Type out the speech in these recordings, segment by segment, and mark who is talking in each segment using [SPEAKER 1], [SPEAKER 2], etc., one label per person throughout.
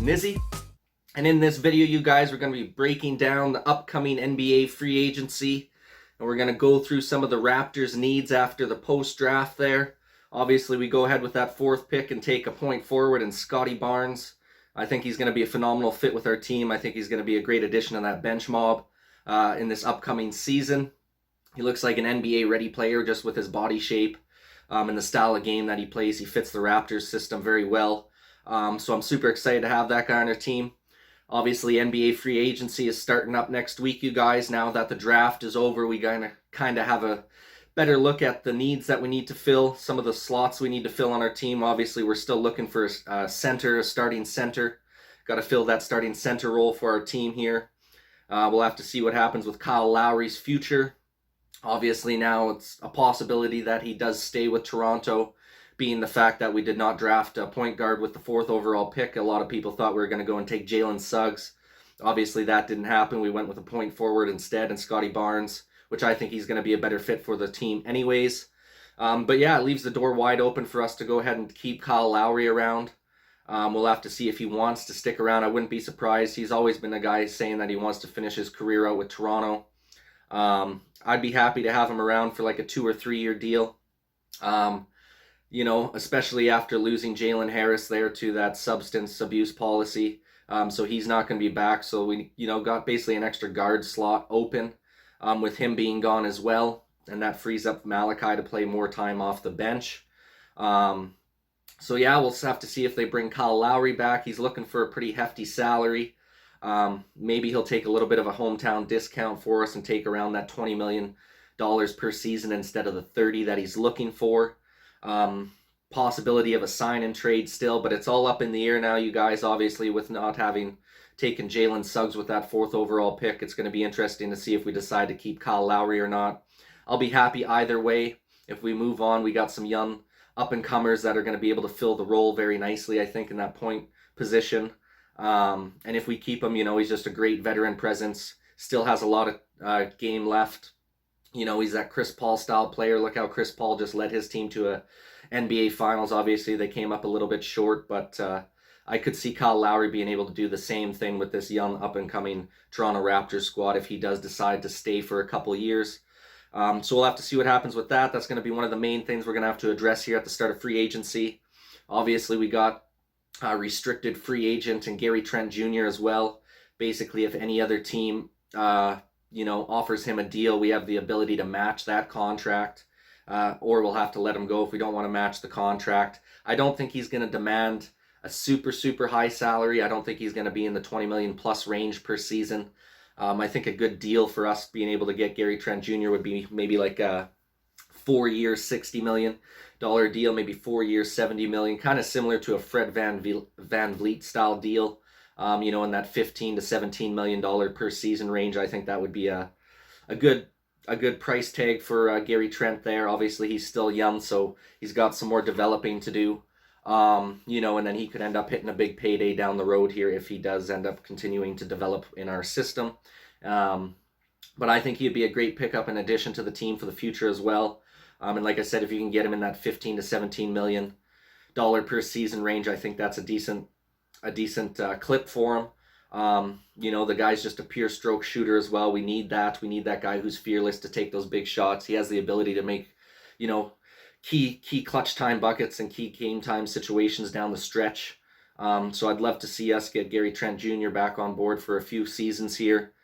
[SPEAKER 1] Nizzy. And in this video, you guys, we're going to be breaking down the upcoming NBA free agency. And we're going to go through some of the Raptors' needs after the post-draft there. Obviously, we go ahead with that fourth pick and take a point forward in Scotty Barnes. I think he's going to be a phenomenal fit with our team. I think he's going to be a great addition to that bench mob in this upcoming season. He looks like an NBA-ready player just with his body shape and the style of game that he plays. He fits the Raptors system very well. So I'm super excited to have that guy on our team. Obviously, NBA free agency is starting up next week, you guys. Now that the draft is over, we kind of have a better look at the needs that we need to fill, some of the slots we need to fill on our team. Obviously, we're still looking for a starting center. Got to fill that starting center role for our team here. We'll have to see what happens with Kyle Lowry's future. Obviously, now it's a possibility that he does stay with Toronto, being the fact that we did not draft a point guard with the 4th overall pick. A lot of people thought we were going to go and take Jalen Suggs. Obviously, that didn't happen. We went with a point forward instead and Scotty Barnes, which I think he's going to be a better fit for the team anyways. But yeah, it leaves the door wide open for us to go ahead and keep Kyle Lowry around. We'll have to see if he wants to stick around. I wouldn't be surprised. He's always been a guy saying that he wants to finish his career out with Toronto. I'd be happy to have him around for like a 2 or 3 year deal. You know, especially after losing Jalen Harris there to that substance abuse policy. So he's not going to be back. So we, got basically an extra guard slot open with him being gone as well. And that frees up Malachi to play more time off the bench. So yeah, we'll have to see if they bring Kyle Lowry back. He's looking for a pretty hefty salary. Maybe he'll take a little bit of a hometown discount for us and take around that $20 million per season instead of the 30 that he's looking for. Possibility of a sign and trade still, but it's all up in the air now, you guys. Obviously, with not having taken Jalen Suggs with that 4th overall pick, it's going to be interesting to see if we decide to keep Kyle Lowry or not. I'll be happy either way. If we move on, we got some young up-and-comers that are going to be able to fill the role very nicely, I think, in that point position. And if we keep him, he's just a great veteran presence. Still has a lot of game left. He's that Chris Paul style player. Look how Chris Paul just led his team to a NBA Finals. Obviously, they came up a little bit short, but I could see Kyle Lowry being able to do the same thing with this young up-and-coming Toronto Raptors squad if he does decide to stay for a couple years. So we'll have to see what happens with that. That's going to be one of the main things we're going to have to address here at the start of free agency. Obviously, we got a restricted free agent and Gary Trent Jr. as well. Basically, if any other team offers him a deal, we have the ability to match that contract, or we'll have to let him go if we don't want to match the contract. I don't think he's going to demand a super high salary. I don't think he's going to be in the 20 million plus range per season. I think a good deal for us being able to get Gary Trent Jr. would be maybe like a 4 year, $60 million deal, maybe 4 years, $70 million, kind of similar to a Fred Van Vliet style deal. In that $15 to $17 million per season range. I think that would be a good price tag for Gary Trent there. Obviously, he's still young, so he's got some more developing to do. And then he could end up hitting a big payday down the road here if he does end up continuing to develop in our system. But I think he'd be a great pickup in addition to the team for the future as well. And like I said, if you can get him in that $15 to $17 million per season range, I think that's a decent clip for him. The guy's just a pure stroke shooter as well. We need that. We need that guy who's fearless to take those big shots. He has the ability to make, key clutch time buckets and key game time situations down the stretch. So I'd love to see us get Gary Trent Jr. back on board for a few seasons here.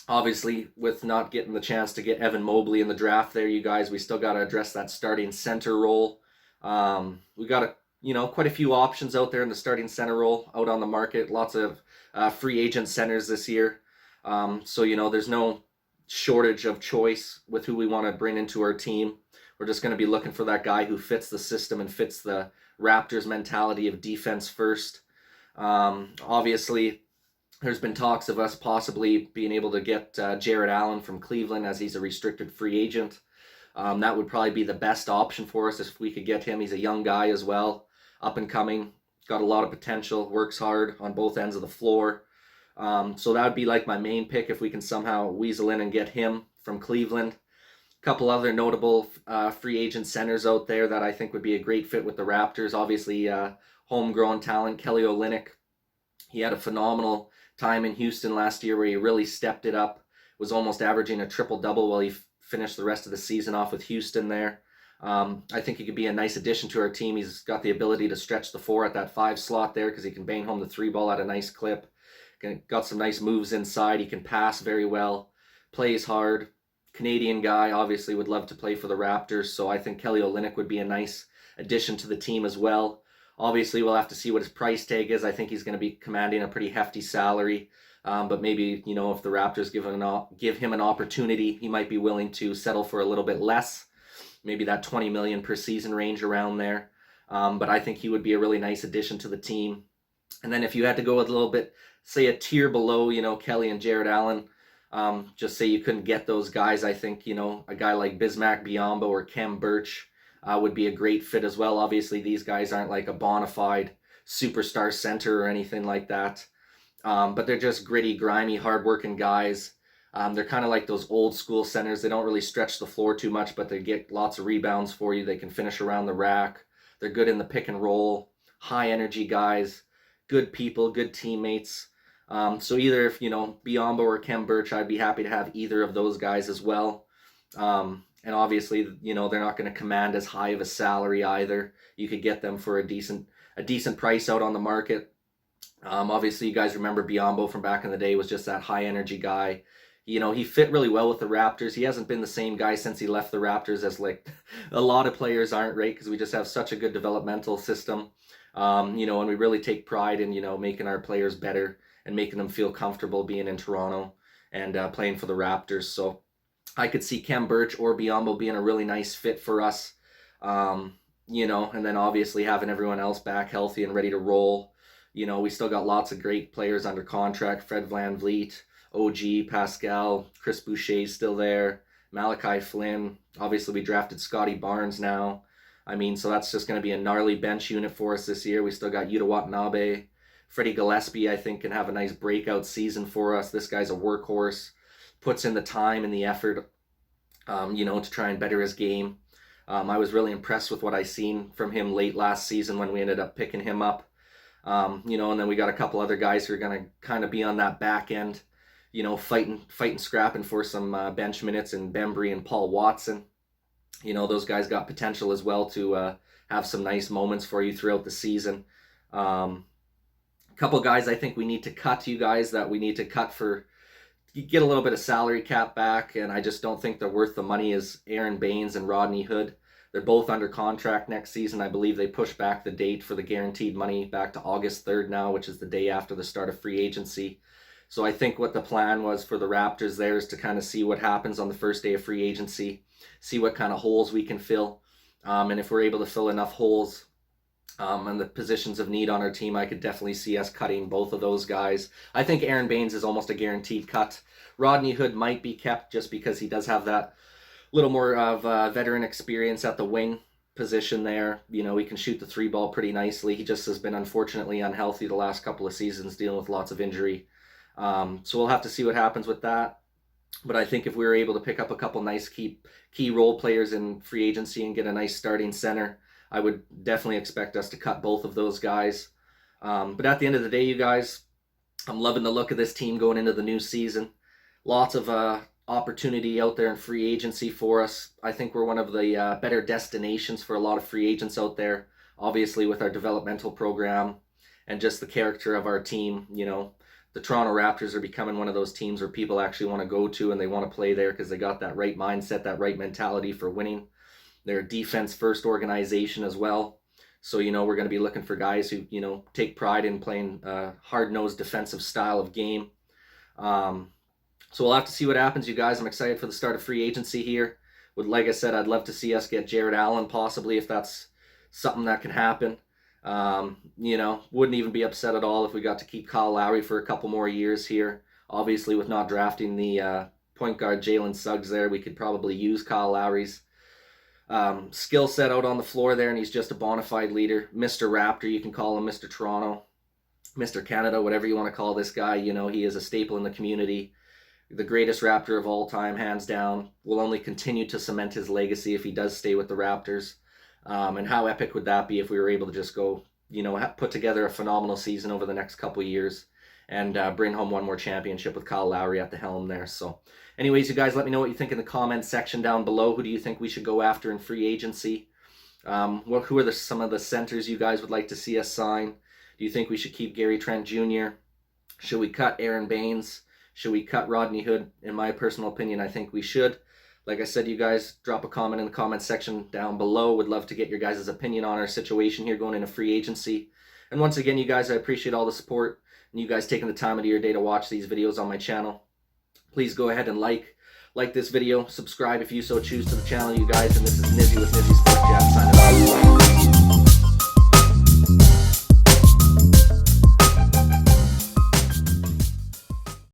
[SPEAKER 1] Obviously, with not getting the chance to get Evan Mobley in the draft there, you guys, we still got to address that starting center role. We got quite a few options out there in the starting center role out on the market. Lots of free agent centers this year. So, there's no shortage of choice with who we want to bring into our team. We're just going to be looking for that guy who fits the system and fits the Raptors mentality of defense first. Obviously, there's been talks of us possibly being able to get Jarrett Allen from Cleveland as he's a restricted free agent. That would probably be the best option for us if we could get him. He's a young guy as well, up and coming, got a lot of potential, works hard on both ends of the floor. So that would be like my main pick if we can somehow weasel in and get him from Cleveland. A couple other notable free agent centers out there that I think would be a great fit with the Raptors. Obviously, homegrown talent, Kelly Olynyk He had a phenomenal time in Houston last year where he really stepped it up, was almost averaging a triple-double while he finished the rest of the season off with Houston there. I think he could be a nice addition to our team. He's got the ability to stretch the four at that 5 slot there because he can bang home the 3 ball at a nice clip. Got some nice moves inside. He can pass very well, plays hard. Canadian guy, obviously would love to play for the Raptors, so I think Kelly Olynyk would be a nice addition to the team as well. Obviously, we'll have to see what his price tag is. I think he's going to be commanding a pretty hefty salary. But maybe, you know, if the Raptors give him an opportunity, he might be willing to settle for a little bit less. Maybe that 20 million per season range around there. But I think he would be a really nice addition to the team. And then if you had to go a little bit, say a tier below, you know, Kelly and Jared Allen, just say you couldn't get those guys, I think, you know, a guy like Bismack Biyombo or Khem Birch would be a great fit as well. Obviously, these guys aren't like a bona fide superstar center or anything like that. But they're just gritty, grimy, hardworking guys. They're kind of like those old school centers. They don't really stretch the floor too much, but they get lots of rebounds for you. They can finish around the rack. They're good in the pick and roll. High energy guys. Good people, good teammates. So either if, you know, Biyombo or Khem Birch, I'd be happy to have either of those guys as well. And obviously, you know, they're not going to command as high of a salary either. You could get them for a decent price out on the market. Obviously, you guys remember Biyombo from back in the day was just that high energy guy. You know, he fit really well with the Raptors. He hasn't been the same guy since he left the Raptors, as like a lot of players aren't, right? Because we just have such a good developmental system. You know, and we really take pride in, you know, making our players better and making them feel comfortable being in Toronto and playing for the Raptors. So I could see Khem Birch or Biyombo being a really nice fit for us. You know, and then obviously having everyone else back healthy and ready to roll. You know, we still got lots of great players under contract. Fred VanVleet, OG, Pascal, Chris Boucher's still there. Malachi Flynn. Obviously, we drafted Scotty Barnes now. I mean, so that's just going to be a gnarly bench unit for us this year. We still got Yuta Watanabe. Freddie Gillespie, I think, can have a nice breakout season for us. This guy's a workhorse. Puts in the time and the effort, you know, to try and better his game. I was really impressed with what I seen from him late last season when we ended up picking him up. You know, and then we got a couple other guys who are going to kind of be on that back end, you know, fighting, scrapping for some bench minutes in Bembry and Paul Watson. You know, those guys got potential as well to have some nice moments for you throughout the season. A couple guys I think we need to cut, you guys, that we need to cut for, get a little bit of salary cap back, and I just don't think they're worth the money, is Aaron Baines and Rodney Hood. They're both under contract next season. I believe they pushed back the date for the guaranteed money back to August 3rd now, which is the day after the start of free agency. So I think what the plan was for the Raptors there is to kind of see what happens on the first day of free agency, see what kind of holes we can fill. And if we're able to fill enough holes and the positions of need on our team, I could definitely see us cutting both of those guys. I think Aaron Baines is almost a guaranteed cut. Rodney Hood might be kept just because he does have that little more of veteran experience at the wing position there. You know, he can shoot the 3 ball pretty nicely. He just has been unfortunately unhealthy the last couple of seasons, dealing with lots of injury. So we'll have to see what happens with that. But I think if we were able to pick up a couple nice key role players in free agency and get a nice starting center, I would definitely expect us to cut both of those guys. But at the end of the day, you guys, I'm loving the look of this team going into the new season. Lots of opportunity out there in free agency for us. I think we're one of the better destinations for a lot of free agents out there, obviously with our developmental program and just the character of our team. You know, the Toronto Raptors are becoming one of those teams where people actually want to go to and they want to play there because they got that right mindset, that right mentality for winning. They're a defense first organization as well. So, you know, we're going to be looking for guys who, you know, take pride in playing a hard-nosed defensive style of game. So we'll have to see what happens, you guys. I'm excited for the start of free agency here. Like I said, I'd love to see us get Jared Allen possibly, if that's something that can happen. You know, wouldn't even be upset at all if we got to keep Kyle Lowry for a couple more years here. Obviously, with not drafting the point guard Jalen Suggs there, we could probably use Kyle Lowry's skill set out on the floor there, and he's just a bona fide leader. Mr. Raptor, you can call him Mr. Toronto, Mr. Canada, whatever you want to call this guy. You know, he is a staple in the community. The greatest Raptor of all time, hands down. Will only continue to cement his legacy if he does stay with the Raptors. And how epic would that be if we were able to just go, you know, put together a phenomenal season over the next couple of years. and bring home one more championship with Kyle Lowry at the helm there. So anyways, you guys, let me know what you think in the comments section down below. Who do you think we should go after in free agency? Who are some of the centers you guys would like to see us sign? Do you think we should keep Gary Trent Jr.? Should we cut Aaron Baines? Should we cut Rodney Hood? In my personal opinion, I think we should. Like I said, you guys, drop a comment in the comment section down below. Would love to get your guys' opinion on our situation here going into free agency. And once again, you guys, I appreciate all the support and you guys taking the time out of your day to watch these videos on my channel. Please go ahead and like this video. Subscribe if you so choose to the channel, you guys. And this is Nizzy with Nizzy Sports Chat signing off.